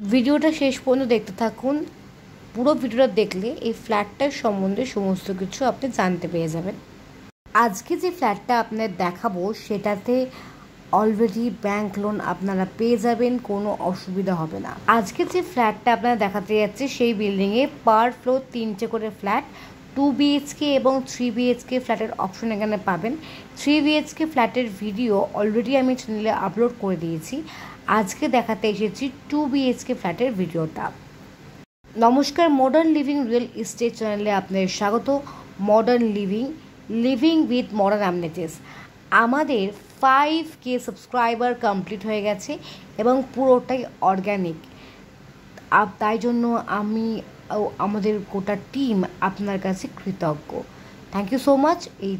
ভিডিওটা শেষ পর্যন্ত দেখতে থাকুন। পুরো ভিডিওটা দেখলে এই ফ্ল্যাটটার সম্বন্ধে সমস্ত কিছু আপনি জানতে পেরে যাবেন। আজকে যে ফ্ল্যাটটা আপনাদের দেখাবো সেটাতে অলরেডি ব্যাংক লোন আপনারা পেয়ে যাবেন, কোনো অসুবিধা হবে না। আজকে যে ফ্ল্যাটটা আপনারা দেখাতে যাচ্ছে সেই বিল্ডিংয়ে পার ফ্লোর 3টে করে ফ্ল্যাট, 2 BHK এবং 3 BHK ফ্ল্যাটের অপশন এখানে পাবেন। 3 BHK ফ্ল্যাটের ভিডিও অলরেডি আমি চ্যানেলে আপলোড করে দিয়েছি। আজকে দেখাতে এসেছি 2 BHK ফ্ল্যাটের ভিডিওটা। নমস্কার, মডার্ন লিভিং রিয়েল এস্টেট চ্যানেলে আপনাদের স্বাগত। Modern living with modern amenities. আমাদের 5K সাবস্ক্রাইবার কমপ্লিট হয়ে গেছে এবং পুরোটাই অর্গ্যানিক। তাই জন্য আমি আমাদের গোটা টিম আপনার কাছে কৃতজ্ঞ। Thank you so much. এই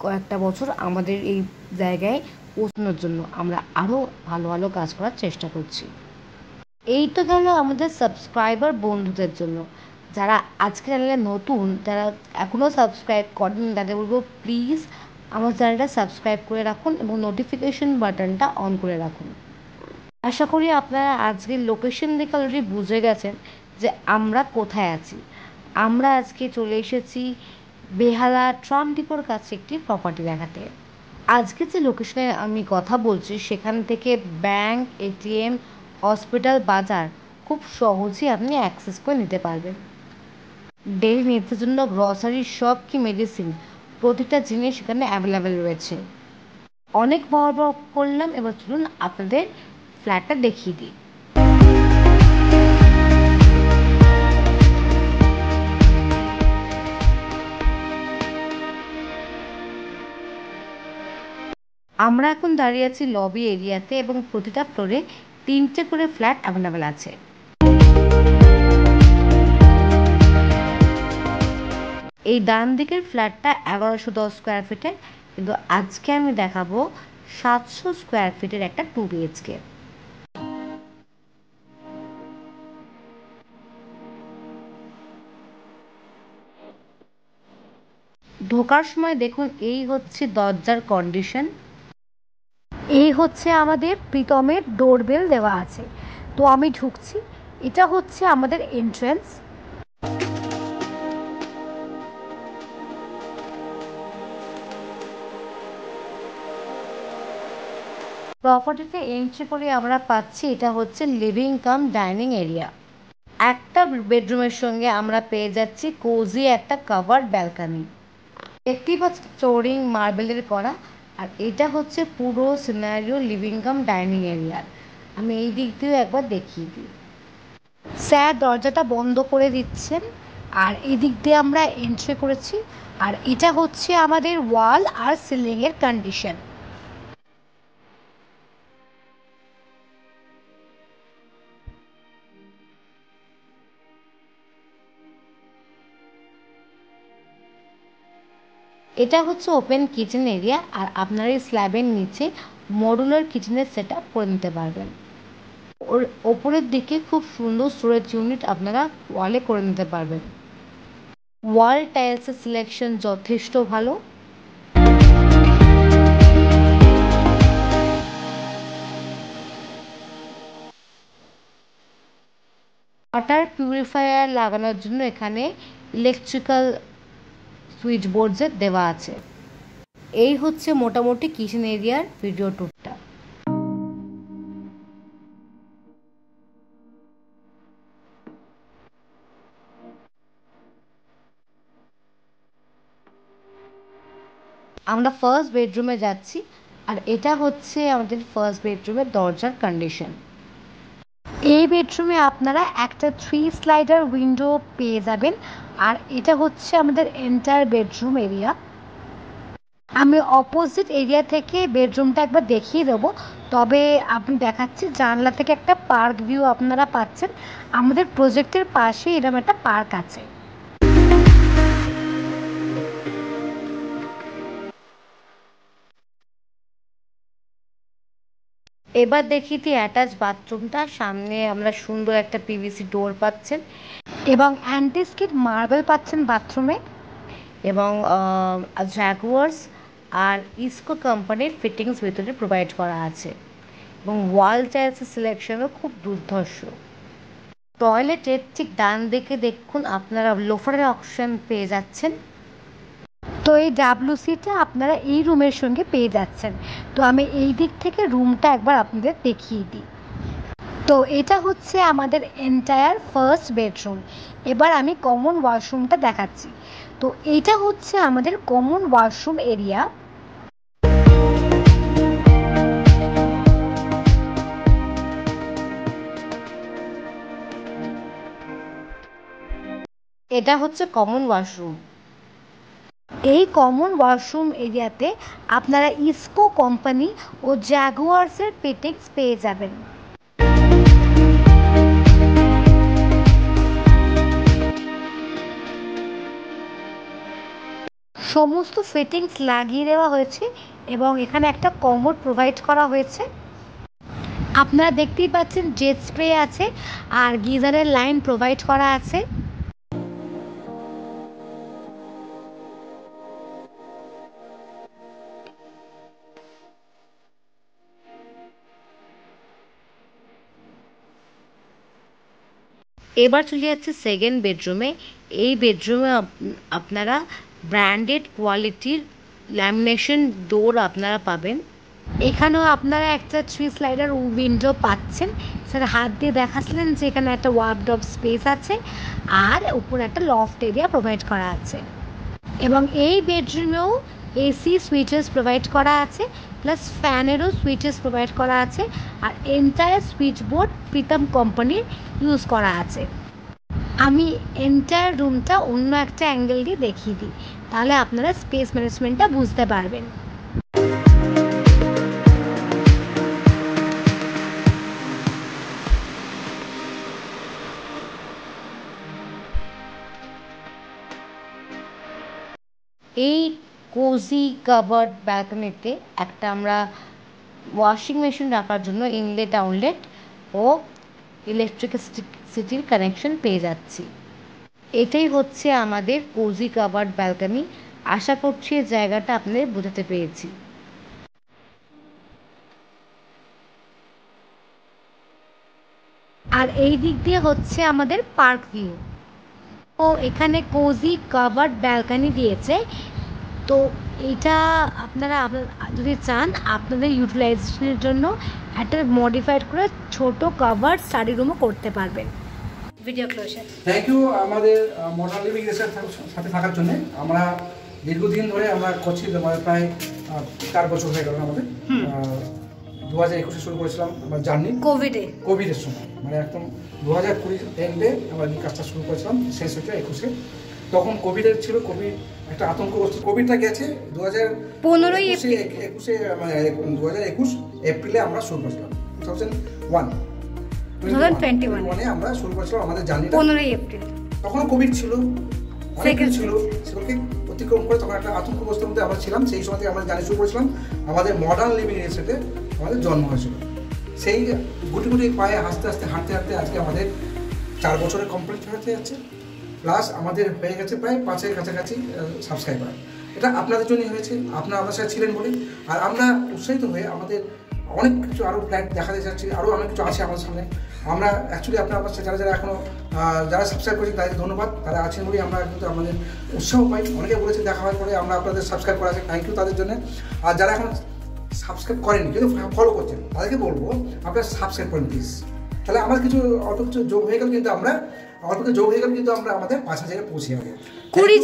কয়েকটা বছর আমাদের এই জায়গায় পৌঁছানোর জন্য আমরা আরও ভালো ভালো কাজ করার চেষ্টা করছি। এই তো গেল আমাদের সাবস্ক্রাইবার বন্ধুদের জন্য। যারা আজকে চ্যানেলে নতুন, যারা এখনও সাবস্ক্রাইব করেন, তাদের বলবো প্লিজ আমার চ্যানেলটা সাবস্ক্রাইব করে রাখুন এবং নোটিফিকেশন বাটনটা অন করে রাখুন। আশা করি আপনারা আজকের লোকেশন দেখে অলরেডি বুঝে গেছেন যে আমরা কোথায় আছি। আমরা আজকে চলে এসেছি বেহালা ট্রাম ডিপোর কাছে একটি প্রপার্টি দেখাতে। আজকে যে লোকেশনে আমি কথা বলছি সেখান থেকে ব্যাংক, ATM, হসপিটাল, বাজার খুব সহজেই আপনি অ্যাক্সেস করে নিতে পারবেন। ডেইলি নিত্যের জন্য গ্রসারি, সব কি মেডিসিন, প্রতিটা জিনিস এখানে অ্যাভেলেবেল রয়েছে। অনেক বড় করলাম, এবার চলুন আপনাদের ফ্ল্যাটটা দেখিয়ে দিই। আমরা এখন দাঁড়িয়ে আছি লবি এরিয়াতে এবং প্রতিটা ফ্লোরে 3টে করে ফ্ল্যাট অ্যাভেলেবেল আছে। এই ডান দিকের ফ্ল্যাটটা 1110 স্কোয়ার ফিটের, কিন্তু আজকে আমি দেখাবো 700 স্কোয়ার ফিটের একটা 2 BHK। ঢোকার সময় দেখুন এই হচ্ছে দরজার কন্ডিশন। এই হচ্ছে আমাদের প্রীতমের ডোরবেল দেওয়া আছে। তো আমি ঢুকছি, এটা হচ্ছে আমাদের এন্ট্রেন্স। প্রপার্টিতে এন্ট্রি করে আমরা পাচ্ছি এটা হচ্ছে লিভিং কাম ডাইনিং এরিয়া। একটা বেডরুমের সঙ্গে আমরা পেয়ে যাচ্ছি কোজি একটা কাভার্ড ব্যালকনি। দেখতেই পাচ্ছি ফ্লোরিং মার্বেলের করা, আর এটা হচ্ছে পুরো সিনারিও লিভিং কাম ডাইনিং এরিয়ার। আমি এই দিক দিয়েও একবার দেখিয়ে দিই। স্যার দরজাটা বন্ধ করে দিচ্ছেন, আর এই দিক দিয়ে আমরা এন্ট্রি করেছি। আর এটা হচ্ছে আমাদের ওয়াল আর সিলিংয়ের কন্ডিশন। এটা হচ্ছে ওপেন কিচেন এরিয়া, আর আপনারা এই স্ল্যাবের নিচে মডুলার কিচেনের সেট আপ করে নিতে পারবেন। ওর ওপরের দিকে খুব সুন্দর স্টোরেজ ইউনিট আপনারা ওয়ালে করে নিতে পারবেন। ওয়াল টাইলসের সিলেকশন যথেষ্ট ভালো। ওয়াটার পিউরিফায়ার লাগানোর জন্য এখানে ইলেকট্রিক্যাল সুইচ বোর্ডসের দেওয়া আছে। এই হচ্ছে মোটামুটি কিচেন এরিয়ার ভিডিও টুরটা। আমরা ফার্স্ট বেডরুমে যাচ্ছি, আর এটা হচ্ছে আমাদের ফার্স্ট বেডরুমের দরজার কন্ডিশন। এই বেডরুমে আপনারা একটা 3 স্লাইডার উইন্ডো পেয়ে যাবেন, আর এটা হচ্ছে আমাদের এন্টার বেডরুম এরিয়া। আমি অপোজিট এরিয়া থেকে বেডরুমটা একবার দেখিয়ে দেবো, তবে আপনি দেখাচ্ছি জানলা থেকে একটা পার্ক ভিউ আপনারা পাচ্ছেন। আমাদের প্রজেক্টের পাশে এরকম একটা পার্ক আছে। এবার দেখি অ্যাটাচ বাথরুমটা। সামনে আমরা সুন্দর একটা PVC ডোর পাচ্ছেন এবং অ্যান্টিস্কিড মার্বেল পাচ্ছেন বাথরুমে, এবং জ্যাগুয়ার্স আর ইসকো কোম্পানির ফিটিংস ভিতরে প্রোভাইড করা আছে, এবং ওয়াল টাইলসের সিলেকশনও খুব দুর্ধর্ষ। টয়লেটের ঠিক ডান দিকে দেখুন আপনারা লোফারের অপশন পেয়ে যাচ্ছেন। তো এই ডাব্লিউসিটা আপনারা এই রুমের সঙ্গে পেয়ে যাচ্ছেন। তো আমি এই দিক থেকে রুমটা একবার আপনাদের দেখিয়ে দিই। তো এটা হচ্ছে আমাদের এন্টায়ার ফার্স্ট বেডরুম। এবার আমি কমন ওয়াশরুমটা দেখাচ্ছি। তো এটা হচ্ছে আমাদের কমন ওয়াশরুম এরিয়া। এটা হচ্ছে কমন ওয়াশরুম। এই কমন ওয়াশরুম এরিয়াতে আপনারা ইসকো কোম্পানি ও জাগুয়ার্সের ফিটিংস পেয়ে যাবেন। সমস্ত ফিটিংস লাগিয়ে দেওয়া হয়েছে এবং এখানে একটা কমোড প্রোভাইড করা হয়েছে। আপনারা দেখতেই পাচ্ছেন জেট স্প্রে আছে আর গিজারের লাইন প্রোভাইড করা আছে। এবার চলে যাচ্ছে সেকেন্ড বেডরুমে। এই বেডরুমে আপনারা ব্র্যান্ডেড কোয়ালিটির ল্যামিনেশন ডোর আপনারা পাবেন। এখানেও আপনারা একটা 3 স্লাইডার উইন্ডো পাচ্ছেন। স্যার হাত দিয়ে দেখাচ্ছিলেন যে এখানে একটা ওয়ার্ডরোব স্পেস আছে আর উপরে একটা লফট এরিয়া প্রোভাইড করা আছে। এবং এই বেডরুমেও এসি সুইচেস প্রোভাইড করা আছে, প্লাস ফ্যানেরও সুইচেস প্রোভাইড করা আছে। আর এন্টায়ার সুইচ বোর্ড প্রীতম কোম্পানির ইউজ করা আছে। আমি এন্টায়ার রুমটা অন্য একটা অ্যাঙ্গেল দিয়ে দেখিয়ে দিই, তাহলে আপনারা স্পেস ম্যানেজমেন্টটা বুঝতে পারবেন। এই কোজি কাভার্ড ব্যালকনিতে একটা আমরা ওয়াশিং মেশিন রাখার জন্য ইনলেট আউটলেট ও ইলেকট্রিসিটির কানেকশন পেয়ে যাচ্ছি। এটাই হচ্ছে আমাদের কোজি কাভার্ড ব্যালকনি। আশা করছি এই জায়গাটা আপনাদের বোঝাতে পেরেছি। আর এই দিক দিয়ে হচ্ছে আমাদের পার্ক ভিউ। ও এখানে কোজি কাভার্ড ব্যালকনি দিয়েছে। তো এটা আপনারা যদি চান আপনাদের ইউটিলাইজেশনের জন্য একটা মডিফাইড করে ছোট কাভার্ড স্টাডি রুমও করতে পারবেন। Video closure. থ্যাংক ইউ আমাদের মডার্ন লিভিং এর সাথে থাকার জন্য। আমরা দীর্ঘদিন ধরে আমরা করছি, প্রায় 4 বছর হয়ে গেল আমাদের। 2021 শুরু করেছিলাম আমার জার্নি কোভিডের সময়, মানে একদম 2020 এন্ডে আমরা এই কাজটা শুরু করেছিলাম, শেষ হচ্ছে 21-এ। তখন কোভিডের ছিল, কোভিড একটা আতঙ্ক করছে। কোভিডটা গেছে 2021 এপ্রিলে আমরা শুরু করেছিলাম। 2021 আমরা শুরু করেছিলাম আমাদের জার্নিটা 15 এপ্রিল। তখন কোভিড ছিল, অনেক ছিল, সেগুলোকে অতিক্রম করে তখন একটা আতঙ্ক অবস্থার মধ্যে আমরা ছিলাম। সেই সময় থেকে আমরা জার্নি শুরু করেছিলাম। আমাদের মডার্ন লিভিং এর সাথে আমাদের জন্ম হয়েছিল। সেই গুটি গুটি পায়ে হাঁটতে হাঁটতে আজকে আমাদের 4 বছরের কমপ্লিট হতে যাচ্ছে। প্লাস আমাদের হয়ে গেছে প্রায় 5-এর কাছাকাছি সাবস্ক্রাইবার। এটা আপনাদের জন্যই হয়েছে, আপনারা আমার সাথে ছিলেন বলে। আর আমরা উৎসাহিত হয়ে আমাদের অনেক কিছু আরও ফ্ল্যাট দেখাতে চাচ্ছি, আরও অনেক কিছু আছে আমাদের সামনে। আমরা অ্যাকচুয়ালি আপনার যারা এখনও যারা সাবস্ক্রাইব করেছেন তাদেরকে ধন্যবাদ। তারা আছেন বলেই আমরা কিন্তু আমাদের উৎসাহ পাই। অনেকে বলেছে দেখা হওয়ার পরে আমরা আপনাদের সাবস্ক্রাইব করা আছে, থ্যাংক ইউ তাদের জন্য। আর যারা এখন সাবস্ক্রাইব করেনি কিন্তু ফলো করছেন তাদেরকে বলবো আপনারা সাবস্ক্রাইব করেন প্লিজ। তাহলে আমার কিছু অল্প কিছু যোগ হয়ে গেল, কিন্তু আমরা আমাদের 5,000-এ পৌঁছে যাবো। 20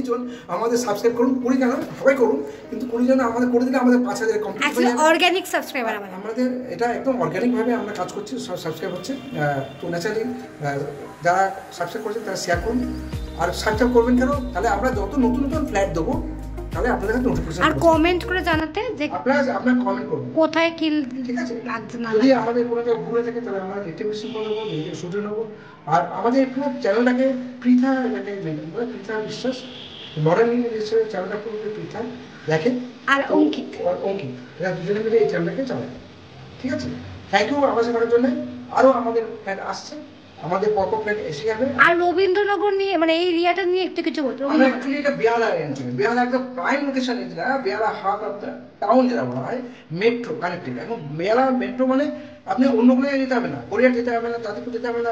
জন আমাদের সাবস্ক্রাইব করুন। 20 জন সবাই করুন, কিন্তু 20 জন আমাদের করে দিলে আমাদের 5,000 কমপ্লিট হয়ে যাবে। অর্গানিক সাবস্ক্রাইবার আমাদের এটা একদম অর্গানিকভাবে আমরা কাজ করছি, সাবস্ক্রাইব হচ্ছে। তো ন্যাচারালি যারা সাবস্ক্রাইব করছেন তারা শেয়ার করুন। আর সাবস্ক্রাইব করবেন কেন? তাহলে আমরা যত নতুন ফ্ল্যাট দেবো তাহলে আপনাদের কাছে নোটিফিকেশন আর কমেন্ট করে জানাতে যে আপনারা কমেন্ট করুন কোথায় কি ঠিক আছে লাগছে না। যদি আমাদের কোনো জায়গায় ভুলে থাকে তাহলে আমরা রেটিফিকেশন করে দেবো, ভিডিও শুটে নেবো। আর আমাদের পুরো চ্যানেলটাকে পৃথা বিশ্বাস মডার্ন ইংলিশের চ্যানেলটা পুরো পৃথা দেখেন আর অঙ্কিত এরা দুজনে মিলে এই চ্যানেলটাকে চালায়। ঠিক আছে, থ্যাংক ইউ আমার সাথে থাকার জন্য। আরও আমাদের ফ্যান আসছে, আমাদের পরপর ফ্ল্যাট এসে যাবে। আর রবীন্দ্রনগর নিয়ে মানে এই এরিয়াটা নিয়ে একটু কিছু বলতে। আমরা অ্যাকচুয়ালি এটা বেহালা এরিয়া, বেহালা একটা প্রাইম লোকেশন এটা, বেহালা হার্ট অফ দ্য টাউন যেটা বলা হয়, মেট্রো কানেক্টেড। এখন বেহালা মেট্রো মানে আপনি অন্য কোনো যেতে হবে না, গড়িয়াহাট যেতে হবে না, তাঁতিপুর যেতে হবে না,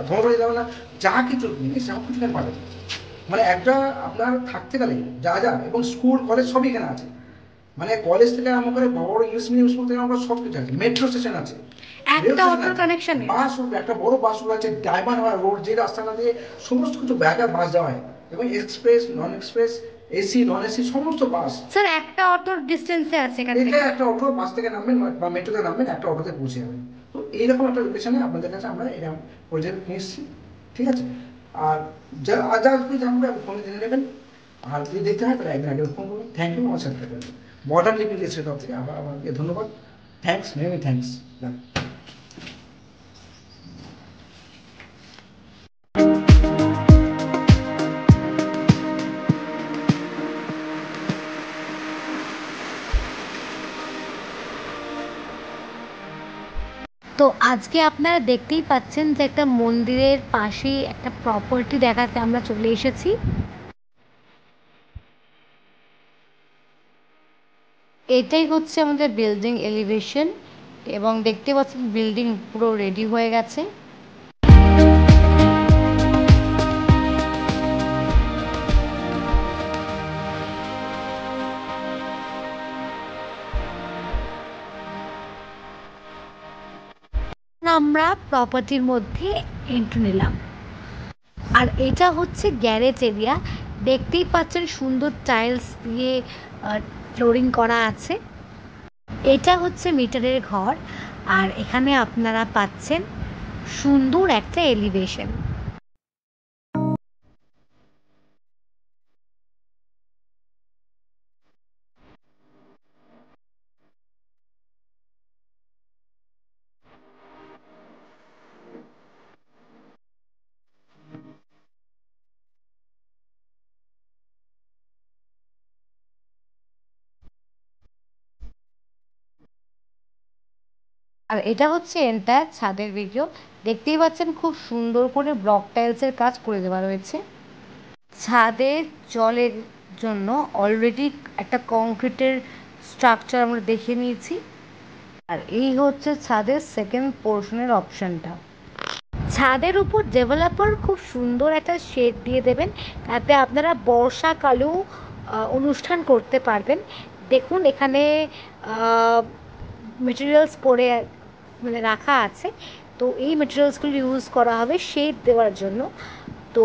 ধর্মপাড়া যেতে হবে না, যা কিছু জিনিস সব কিছু এখানে পাবেন। মানে একটা আপনার থাকতে গেলে যা যা, এবং স্কুল কলেজ সবই এখানে আছে। মানে কলেজ থেকে আরম্ভ করে বড় বড় ইংলিশ মিডিয়াম স্কুল থেকে আরম্ভ করে সব কিছু আছে। মেট্রো স্টেশন আছে, একটা অটো কানেকশন, বাস, একটা বড় বাস আছে, ডায়মন্ড রোড যে রাস্তাটা দিয়ে সমস্ত কিছু ব্যাগা বাস যাওয়া হয়, এবং এক্সপ্রেস, নন এক্সপ্রেস, এসি, নন এসি সমস্ত বাস। স্যার একটা অটোর ডিস্টেন্সে আছে এখান থেকে। এটা একটা অটো, বাস থেকে নামবেন বা মেট্রো থেকে নামবেন, একটা অটোতে পৌঁছে যাবেন। তো এইরকম একটা লোকেশনে আপনাদের কাছে আমরা এরকম প্রজেক্ট নিয়ে এসেছি, ঠিক আছে? আর যা যদি জানবে আপনি ফোনে জেনে নেবেন, আর যদি দেখতে হয় তাহলে একদিন আগে ফোন করবেন। থ্যাংক ইউ আমার সাথে থাকবেন। মডার্ন লিভিং রেস্টুরেন্ট তরফ থেকে আবার আমাকে ধন্যবাদ, থ্যাংকস, মেনি থ্যাংকস। তো আজকে আপনারা দেখতেই পাচ্ছেন যে একটা মন্দিরের পাশেই একটা প্রপার্টি দেখাতে আমরা চলে এসেছি। এটাই হচ্ছে আমাদের বিল্ডিং এলিভেশন, এবং দেখতে পাচ্ছেন বিল্ডিং পুরো রেডি হয়ে গেছে। আমরা প্রপার্টির মধ্যে এন্ট্রি নিলাম, আর এটা হচ্ছে গ্যারেজ এরিয়া। দেখতেই পাচ্ছেন সুন্দর টাইলস দিয়ে ফ্লোরিং করা আছে। এটা হচ্ছে মিটারের ঘর, আর এখানে আপনারা পাচ্ছেন সুন্দর একটা এলিভেশন। আর এটা হচ্ছে এন্টায়ার ছাদের ভিডিও। দেখতেই পাচ্ছেন খুব সুন্দর করে ব্লক টাইলসের কাজ করে দেওয়া রয়েছে। ছাদের জলের জন্য অলরেডি একটা কংক্রিটের স্ট্রাকচার আমরা দেখে নিয়েছি। আর এই হচ্ছে ছাদের সেকেন্ড পোর্শনের অপশনটা। ছাদের উপর ডেভেলপার খুব সুন্দর একটা শেড দিয়ে দেবেন, তাতে আপনারা বর্ষাকালেও অনুষ্ঠান করতে পারবেন। দেখুন এখানে মেটেরিয়ালস পরে মানে রাখা আছে, তো এই মেটেরিয়ালসগুলো ইউজ করা হবে শেড দেওয়ার জন্য। তো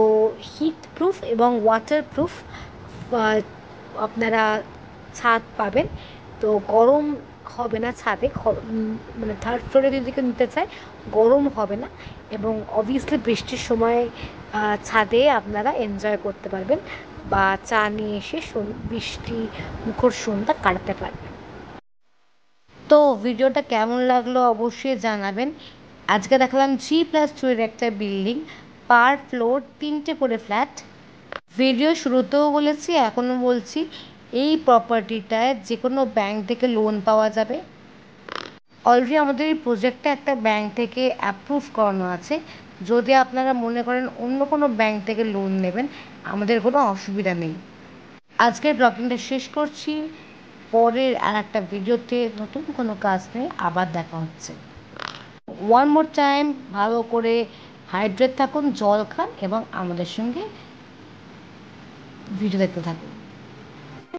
হিট প্রুফ এবং ওয়াটার প্রুফ আপনারা ছাদ পাবেন। তো গরম হবে না ছাদে, মানে থার্ড ফ্লোরে যদি কেউ নিতে চায় গরম হবে না, এবং অবভিয়াসলি বৃষ্টির সময় ছাদে আপনারা এনজয় করতে পারবেন বা চা নিয়ে এসে বৃষ্টি মুখর সন্ধ্যা কাটাতে পারবেন। তো ভিডিওটা কেমন লাগলো অবশ্যই জানাবেন। আজকে দেখালাম G+2 একটা বিল্ডিং, পার ফ্লোর 3টে করে ফ্ল্যাট। ভিডিও শুরুতেও বলেছি, এখনও বলছি, এই প্রপার্টিটায় যে কোনো ব্যাংক থেকে লোন পাওয়া যাবে। অলরেডি আমাদের এই প্রজেক্টটা একটা ব্যাংক থেকে অ্যাপ্রুভ করানো আছে। যদি আপনারা মনে করেন অন্য কোনো ব্যাংক থেকে লোন নেবেন, আমাদের কোনো অসুবিধা নেই। আজকের ব্লগিংটা শেষ করছি, পরের আর একটা ভিডিওতে নতুন কোনো কাজ নিয়ে আবার দেখা হচ্ছে। ওয়ান মোর টাইম, ভালো করে হাইড্রেট থাকুন, জল খান, এবং আমাদের সঙ্গে ভিডিও দেখতে থাকুন।